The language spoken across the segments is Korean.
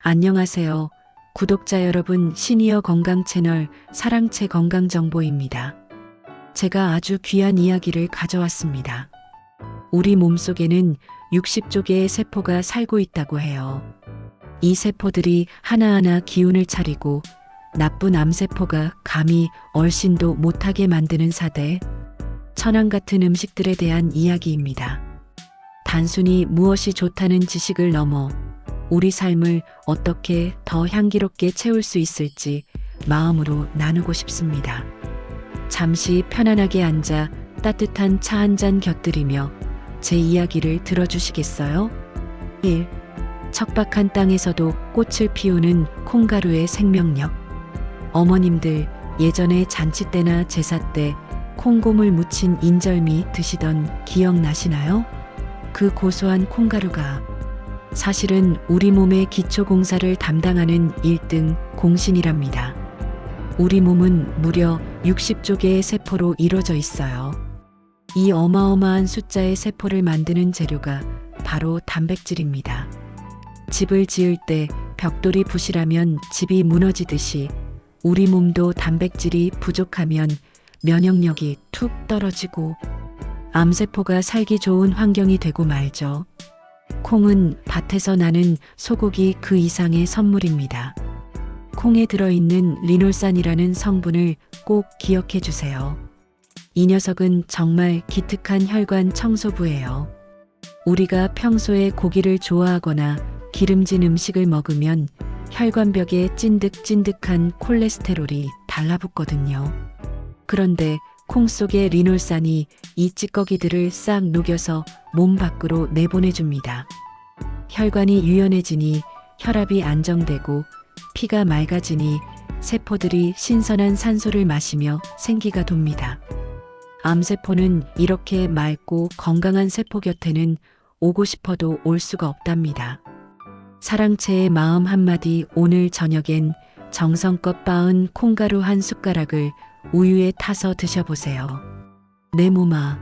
안녕하세요. 구독자 여러분, 시니어 건강 채널 사랑채 건강정보입니다. 제가 아주 귀한 이야기를 가져왔습니다. 우리 몸속에는 60조 개의 세포가 살고 있다고 해요. 이 세포들이 하나하나 기운을 차리고 나쁜 암세포가 감히 얼씬도 못하게 만드는 사대, 천황 같은 음식들에 대한 이야기입니다. 단순히 무엇이 좋다는 지식을 넘어 우리 삶을 어떻게 더 향기롭게 채울 수 있을지 마음으로 나누고 싶습니다. 잠시 편안하게 앉아 따뜻한 차 한 잔 곁들이며 제 이야기를 들어주시겠어요? 1. 척박한 땅에서도 꽃을 피우는 콩가루의 생명력. 어머님들, 예전에 잔치 때나 제사 때 콩고물 묻힌 인절미 드시던 기억나시나요? 그 고소한 콩가루가 사실은 우리 몸의 기초공사를 담당하는 1등 공신이랍니다. 우리 몸은 무려 60조 개의 세포로 이루어져 있어요. 이 어마어마한 숫자의 세포를 만드는 재료가 바로 단백질입니다. 집을 지을 때 벽돌이 부실하면 집이 무너지듯이 우리 몸도 단백질이 부족하면 면역력이 툭 떨어지고 암세포가 살기 좋은 환경이 되고 말죠. 콩은 밭에서 나는 소고기 그 이상의 선물입니다. 콩에 들어있는 리놀산이라는 성분을 꼭 기억해 주세요. 이 녀석은 정말 기특한 혈관 청소부예요. 우리가 평소에 고기를 좋아하거나 기름진 음식을 먹으면 혈관벽에 찐득찐득한 콜레스테롤이 달라붙거든요. 그런데 콩 속의 리놀산이 이 찌꺼기들을 싹 녹여서 몸 밖으로 내보내줍니다. 혈관이 유연해지니 혈압이 안정되고 피가 맑아지니 세포들이 신선한 산소를 마시며 생기가 돕니다. 암세포는 이렇게 맑고 건강한 세포 곁에는 오고 싶어도 올 수가 없답니다. 사랑채의 마음 한마디, 오늘 저녁엔 정성껏 빻은 콩가루 한 숟가락을 우유에 타서 드셔보세요. 내 몸아,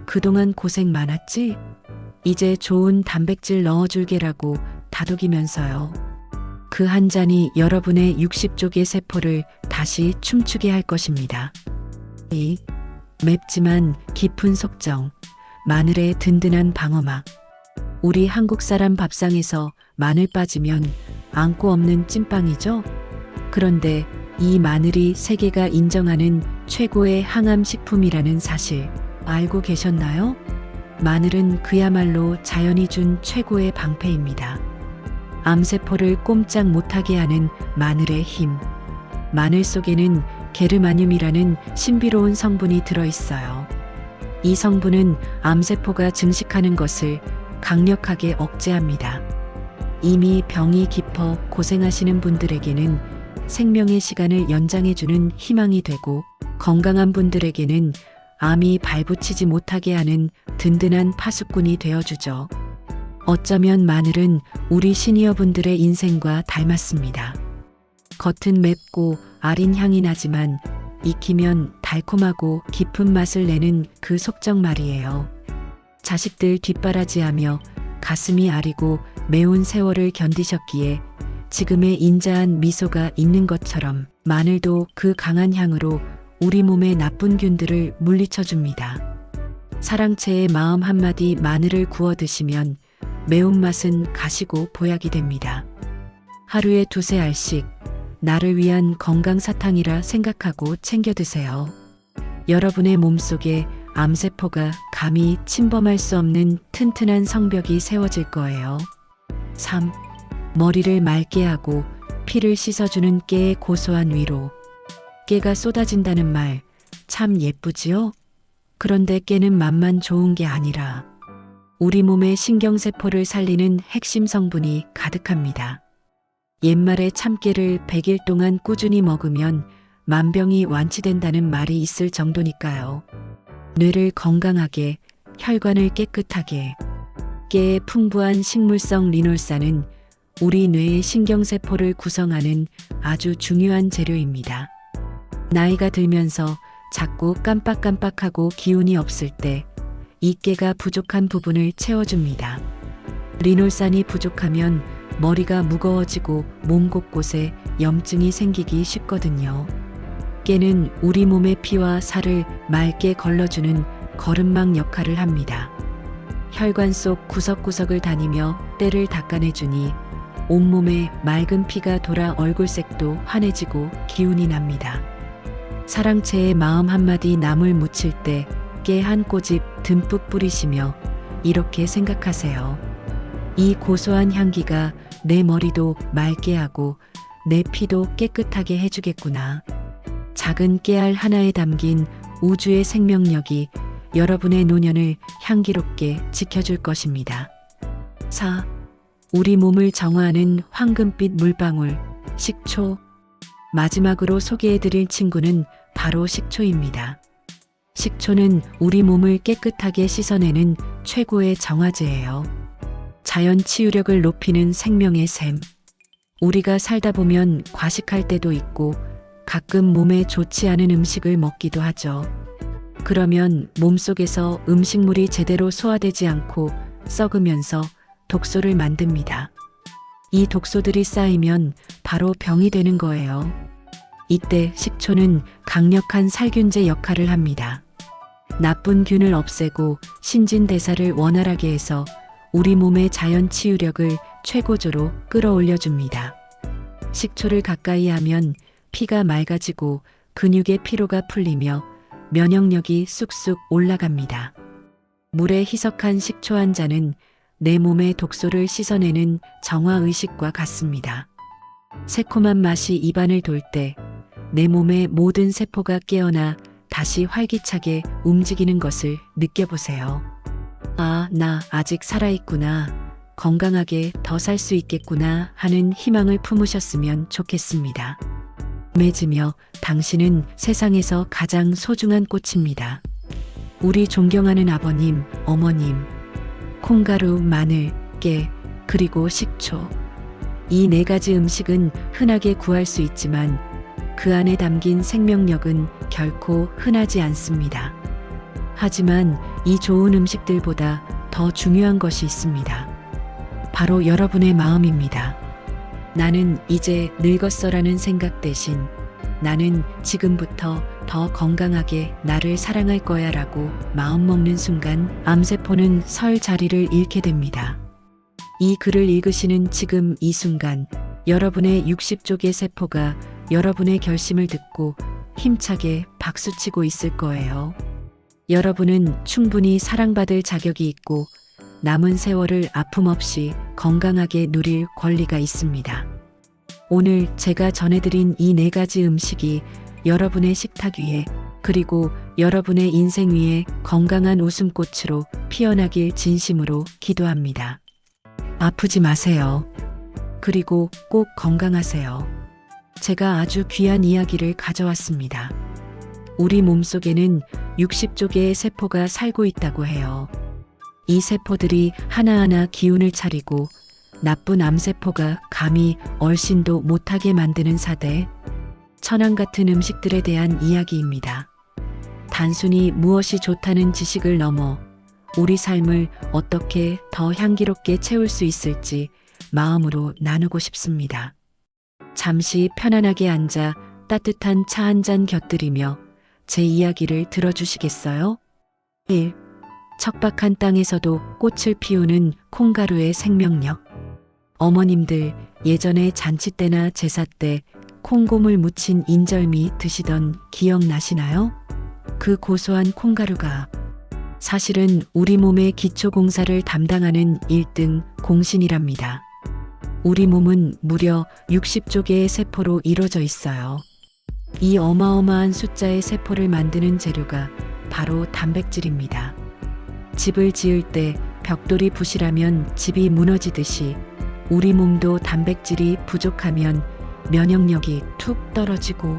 그동안 고생 많았지? 이제 좋은 단백질 넣어줄게라고 다독이면서요. 그 한 잔이 여러분의 60조 개 세포를 다시 춤추게 할 것입니다. 2. 맵지만 깊은 속정, 마늘의 든든한 방어막. 우리 한국 사람 밥상에서 마늘 빠지면 안고 없는 찐빵이죠? 그런데 이 마늘이 세계가 인정하는 최고의 항암 식품이라는 사실 알고 계셨나요? 마늘은 그야말로 자연이 준 최고의 방패입니다. 암세포를 꼼짝 못하게 하는 마늘의 힘. 마늘 속에는 게르마늄이라는 신비로운 성분이 들어있어요. 이 성분은 암세포가 증식하는 것을 강력하게 억제합니다. 이미 병이 깊어 고생하시는 분들에게는 생명의 시간을 연장해주는 희망이 되고, 건강한 분들에게는 암이 발붙이지 못하게 하는 든든한 파수꾼이 되어주죠. 어쩌면 마늘은 우리 시니어 분들의 인생과 닮았습니다. 겉은 맵고 아린 향이 나지만 익히면 달콤하고 깊은 맛을 내는 그 속정 말이에요. 자식들 뒷바라지하며 가슴이 아리고 매운 세월을 견디셨기에 지금의 인자한 미소가 있는 것처럼 마늘도 그 강한 향으로 우리 몸의 나쁜 균들을 물리쳐줍니다. 사랑채의 마음 한마디, 마늘을 구워 드시면 매운맛은 가시고 보약이 됩니다. 하루에 2-3알씩 나를 위한 건강 사탕이라 생각하고 챙겨 드세요. 여러분의 몸속에 암세포가 감히 침범할 수 없는 튼튼한 성벽이 세워질 거예요. 3. 머리를 맑게 하고 피를 씻어주는 깨의 고소한 위로. 깨가 쏟아진다는 말 참 예쁘지요? 그런데 깨는 맛만 좋은 게 아니라 우리 몸의 신경세포를 살리는 핵심 성분이 가득합니다. 옛말에 참깨를 100일 동안 꾸준히 먹으면 만병이 완치된다는 말이 있을 정도니까요. 뇌를 건강하게, 혈관을 깨끗하게. 깨의 풍부한 식물성 리놀산은 우리 뇌의 신경세포를 구성하는 아주 중요한 재료입니다. 나이가 들면서 자꾸 깜빡깜빡하고 기운이 없을 때 이 깨가 부족한 부분을 채워줍니다. 리놀산이 부족하면 머리가 무거워지고 몸 곳곳에 염증이 생기기 쉽거든요. 깨는 우리 몸의 피와 살을 맑게 걸러주는 거름막 역할을 합니다. 혈관 속 구석구석을 다니며 때를 닦아내주니 온몸에 맑은 피가 돌아 얼굴색도 환해지고 기운이 납니다. 사랑채에 마음 한마디 나물 무칠 때 깨 한 꼬집 듬뿍 뿌리시며 이렇게 생각하세요. 이 고소한 향기가 내 머리도 맑게 하고 내 피도 깨끗하게 해주겠구나. 작은 깨알 하나에 담긴 우주의 생명력이 여러분의 노년을 향기롭게 지켜줄 것입니다. 4. 우리 몸을 정화하는 황금빛 물방울, 식초. 마지막으로 소개해드릴 친구는 바로 식초입니다. 식초는 우리 몸을 깨끗하게 씻어내는 최고의 정화제예요. 자연 치유력을 높이는 생명의 샘. 우리가 살다 보면 과식할 때도 있고 가끔 몸에 좋지 않은 음식을 먹기도 하죠. 그러면 몸속에서 음식물이 제대로 소화되지 않고 썩으면서 독소를 만듭니다. 이 독소들이 쌓이면 바로 병이 되는 거예요. 이때 식초는 강력한 살균제 역할을 합니다. 나쁜 균을 없애고 신진대사를 원활하게 해서 우리 몸의 자연 치유력을 최고조로 끌어올려줍니다. 식초를 가까이 하면 피가 맑아지고 근육의 피로가 풀리며 면역력이 쑥쑥 올라갑니다. 물에 희석한 식초 한 잔은 내 몸의 독소를 씻어내는 정화의식과 같습니다. 새콤한 맛이 입안을 돌 때 내 몸의 모든 세포가 깨어나 다시 활기차게 움직이는 것을 느껴보세요. 아, 나 아직 살아있구나. 건강하게 더 살 수 있겠구나 하는 희망을 품으셨으면 좋겠습니다. 맺으며 당신은 세상에서 가장 소중한 꽃입니다. 우리 존경하는 아버님, 어머님, 콩가루, 마늘, 깨, 그리고 식초. 이 4가지 음식은 흔하게 구할 수 있지만 그 안에 담긴 생명력은 결코 흔하지 않습니다. 하지만 이 좋은 음식들보다 더 중요한 것이 있습니다. 바로 여러분의 마음입니다. 나는 이제 늙었어라는 생각 대신 나는 지금부터 더 건강하게 나를 사랑할 거야 라고 마음먹는 순간 암세포는 설 자리를 잃게 됩니다. 이 글을 읽으시는 지금 이 순간 여러분의 60쪽의 세포가 여러분의 결심을 듣고 힘차게 박수치고 있을 거예요. 여러분은 충분히 사랑받을 자격이 있고 남은 세월을 아픔 없이 건강하게 누릴 권리가 있습니다. 오늘 제가 전해드린 이 4가지 음식이 여러분의 식탁 위에 그리고 여러분의 인생 위에 건강한 웃음꽃으로 피어나길 진심으로 기도합니다. 아프지 마세요. 그리고 꼭 건강하세요. 제가 아주 귀한 이야기를 가져왔습니다. 우리 몸속에는 60조개의 세포가 살고 있다고 해요. 이 세포들이 하나하나 기운을 차리고 나쁜 암세포가 감히 얼씬도 못하게 만드는 사대, 천황 같은 음식들에 대한 이야기입니다. 단순히 무엇이 좋다는 지식을 넘어 우리 삶을 어떻게 더 향기롭게 채울 수 있을지 마음으로 나누고 싶습니다. 잠시 편안하게 앉아 따뜻한 차 한 잔 곁들이며 제 이야기를 들어주시겠어요? 1. 척박한 땅에서도 꽃을 피우는 콩가루의 생명력. 어머님들 예전에 잔치 때나 제사 때 콩고물 묻힌 인절미 드시던 기억나시나요? 그 고소한 콩가루가 사실은 우리 몸의 기초공사를 담당하는 1등 공신이랍니다. 우리 몸은 무려 60조 개의 세포로 이루어져 있어요. 이 어마어마한 숫자의 세포를 만드는 재료가 바로 단백질입니다. 집을 지을 때 벽돌이 부실하면 집이 무너지듯이 우리 몸도 단백질이 부족하면 면역력이 툭 떨어지고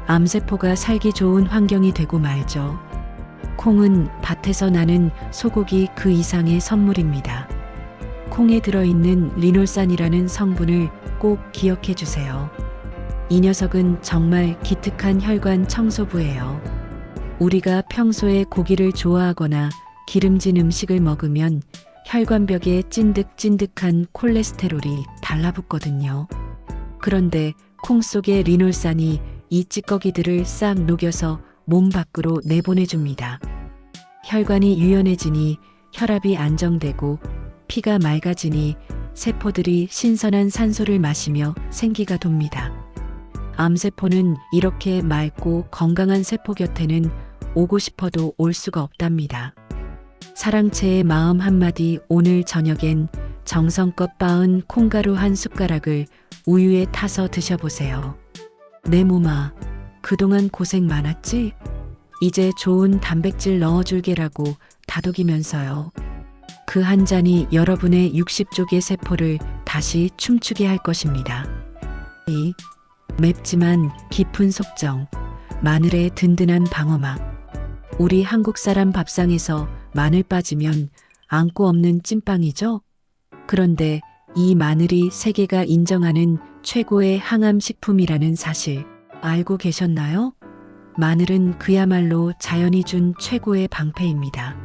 암세포가 살기 좋은 환경이 되고 말죠. 콩은 밭에서 나는 소고기 그 이상의 선물입니다. 콩에 들어있는 리놀산이라는 성분을 꼭 기억해 주세요. 이 녀석은 정말 기특한 혈관 청소부예요. 우리가 평소에 고기를 좋아하거나 기름진 음식을 먹으면 혈관벽에 찐득찐득한 콜레스테롤이 달라붙거든요. 그런데 콩 속의 리놀산이 이 찌꺼기들을 싹 녹여서 몸 밖으로 내보내줍니다. 혈관이 유연해지니 혈압이 안정되고 피가 맑아지니 세포들이 신선한 산소를 마시며 생기가 돕니다. 암세포는 이렇게 맑고 건강한 세포 곁에는 오고 싶어도 올 수가 없답니다. 사랑채의 마음 한마디. 오늘 저녁엔 정성껏 빻은 콩가루 한 숟가락을 우유에 타서 드셔보세요. 내 몸아, 그동안 고생 많았지? 이제 좋은 단백질 넣어줄게라고 다독이면서요. 그 한 잔이 여러분의 60쪽의 세포를 다시 춤추게 할 것입니다. 이 맵지만 깊은 속정, 마늘의 든든한 방어막. 우리 한국 사람 밥상에서 마늘 빠지면 안고 없는 찐빵이죠? 그런데 이 마늘이 세계가 인정하는 최고의 항암 식품이라는 사실 알고 계셨나요? 마늘은 그야말로 자연이 준 최고의 방패입니다.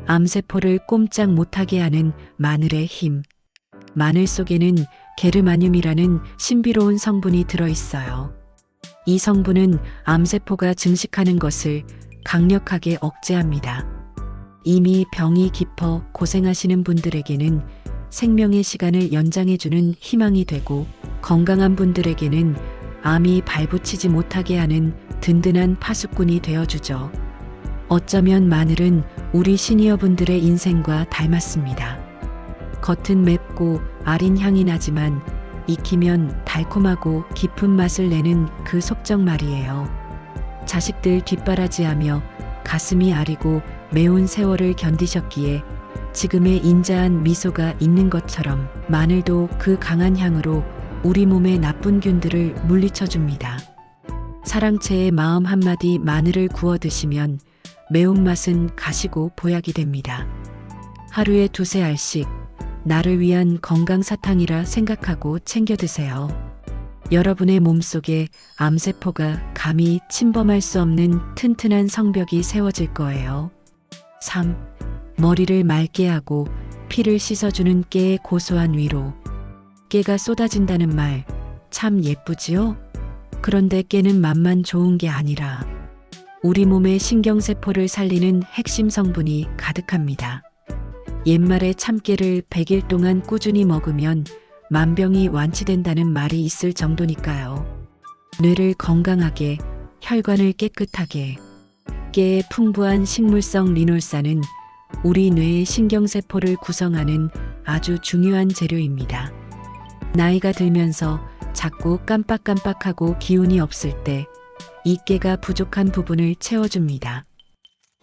암세포를 꼼짝 못하게 하는 마늘의 힘. 마늘 속에는 게르마늄이라는 신비로운 성분이 들어있어요. 이 성분은 암세포가 증식하는 것을 강력하게 억제합니다. 이미 병이 깊어 고생하시는 분들에게는 생명의 시간을 연장해주는 희망이 되고, 건강한 분들에게는 암이 발붙이지 못하게 하는 든든한 파수꾼이 되어주죠. 어쩌면 마늘은 우리 시니어분들의 인생과 닮았습니다. 겉은 맵고 아린 향이 나지만 익히면 달콤하고 깊은 맛을 내는 그 속정 말이에요. 자식들 뒷바라지하며 가슴이 아리고 매운 세월을 견디셨기에 지금의 인자한 미소가 있는 것처럼 마늘도 그 강한 향으로 우리 몸의 나쁜 균들을 물리쳐줍니다. 사랑채의 마음 한마디. 마늘을 구워 드시면 매운맛은 가시고 보약이 됩니다. 하루에 2-3알씩 나를 위한 건강 사탕이라 생각하고 챙겨 드세요. 여러분의 몸속에 암세포가 감히 침범할 수 없는 튼튼한 성벽이 세워질 거예요. 3. 머리를 맑게 하고 피를 씻어주는 깨의 고소한 위로. 깨가 쏟아진다는 말 참 예쁘지요? 그런데 깨는 맛만 좋은 게 아니라 우리 몸의 신경세포를 살리는 핵심 성분이 가득합니다. 옛말에 참깨를 100일 동안 꾸준히 먹으면 만병이 완치된다는 말이 있을 정도니까요. 뇌를 건강하게, 혈관을 깨끗하게. 깨의 풍부한 식물성 리놀산은 우리 뇌의 신경세포를 구성하는 아주 중요한 재료입니다. 나이가 들면서 자꾸 깜빡깜빡하고 기운이 없을 때 이 깨가 부족한 부분을 채워줍니다.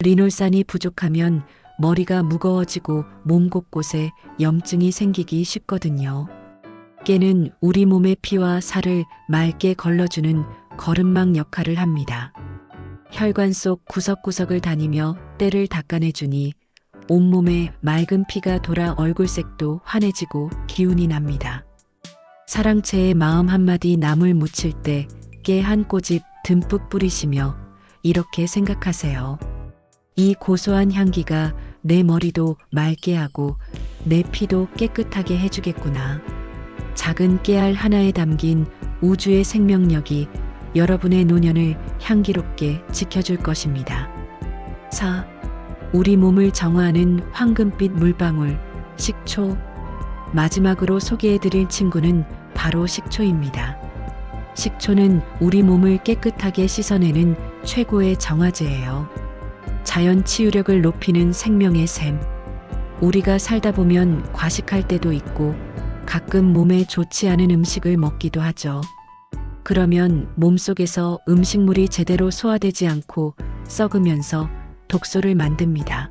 리놀산이 부족하면 머리가 무거워지고 몸 곳곳에 염증이 생기기 쉽거든요. 깨는 우리 몸의 피와 살을 맑게 걸러주는 거름막 역할을 합니다. 혈관 속 구석구석을 다니며 때를 닦아내주니 온몸에 맑은 피가 돌아 얼굴색도 환해지고 기운이 납니다. 사랑채의 마음 한마디. 나물 무칠 때 깨 한 꼬집 듬뿍 뿌리시며 이렇게 생각하세요. 이 고소한 향기가 내 머리도 맑게 하고 내 피도 깨끗하게 해주겠구나. 작은 깨알 하나에 담긴 우주의 생명력이 여러분의 노년을 향기롭게 지켜줄 것입니다. 4. 우리 몸을 정화하는 황금빛 물방울, 식초. 마지막으로 소개해드릴 친구는 바로 식초입니다. 식초는 우리 몸을 깨끗하게 씻어내는 최고의 정화제예요. 자연 치유력을 높이는 생명의 샘. 우리가 살다 보면 과식할 때도 있고 가끔 몸에 좋지 않은 음식을 먹기도 하죠. 그러면 몸속에서 음식물이 제대로 소화되지 않고 썩으면서 독소를 만듭니다.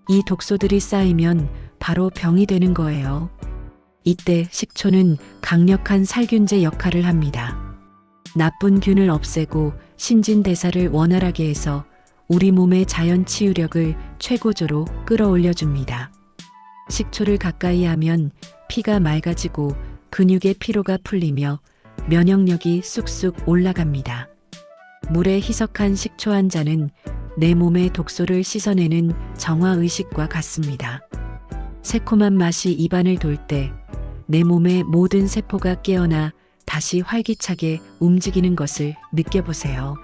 이 독소들이 쌓이면 바로 병이 되는 거예요. 이때 식초는 강력한 살균제 역할을 합니다. 나쁜 균을 없애고 신진대사를 원활하게 해서 우리 몸의 자연 치유력을 최고조로 끌어올려줍니다. 식초를 가까이 하면 피가 맑아지고 근육의 피로가 풀리며 면역력이 쑥쑥 올라갑니다. 물에 희석한 식초 한 잔은 내 몸의 독소를 씻어내는 정화의식과 같습니다. 새콤한 맛이 입안을 돌 때 내 몸의 모든 세포가 깨어나 다시 활기차게 움직이는 것을 느껴보세요.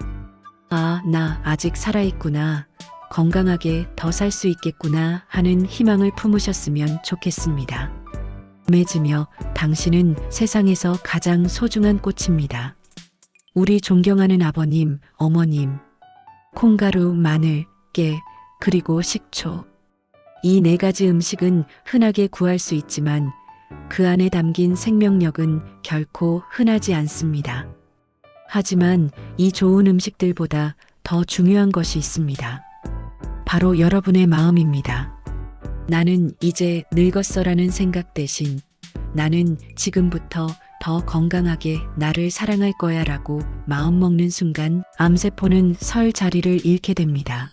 아, 나 아직 살아있구나. 건강하게 더 살 수 있겠구나 하는 희망을 품으셨으면 좋겠습니다. 맺으며 당신은 세상에서 가장 소중한 꽃입니다. 우리 존경하는 아버님, 어머님, 콩가루, 마늘, 깨, 그리고 식초. 이 4가지 음식은 흔하게 구할 수 있지만 그 안에 담긴 생명력은 결코 흔하지 않습니다. 하지만 이 좋은 음식들보다 더 중요한 것이 있습니다. 바로 여러분의 마음입니다. 나는 이제 늙었어라는 생각 대신 나는 지금부터 더 건강하게 나를 사랑할 거야 라고 마음먹는 순간 암세포는 설 자리를 잃게 됩니다.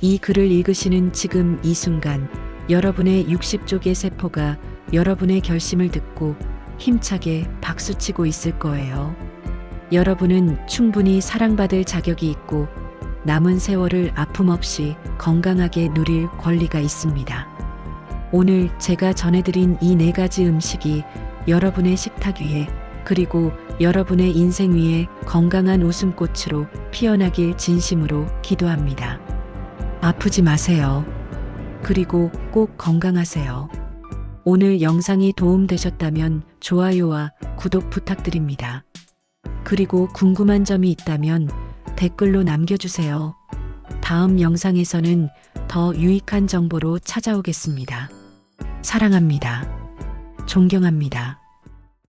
이 글을 읽으시는 지금 이 순간 여러분의 60쪽의 세포가 여러분의 결심을 듣고 힘차게 박수치고 있을 거예요. 여러분은 충분히 사랑받을 자격이 있고 남은 세월을 아픔 없이 건강하게 누릴 권리가 있습니다. 오늘 제가 전해드린 이 4가지 음식이 여러분의 식탁 위에 그리고 여러분의 인생 위에 건강한 웃음꽃으로 피어나길 진심으로 기도합니다. 아프지 마세요. 그리고 꼭 건강하세요. 오늘 영상이 도움되셨다면 좋아요와 구독 부탁드립니다. 그리고 궁금한 점이 있다면 댓글로 남겨주세요. 다음 영상에서는 더 유익한 정보로 찾아오겠습니다. 사랑합니다. 존경합니다.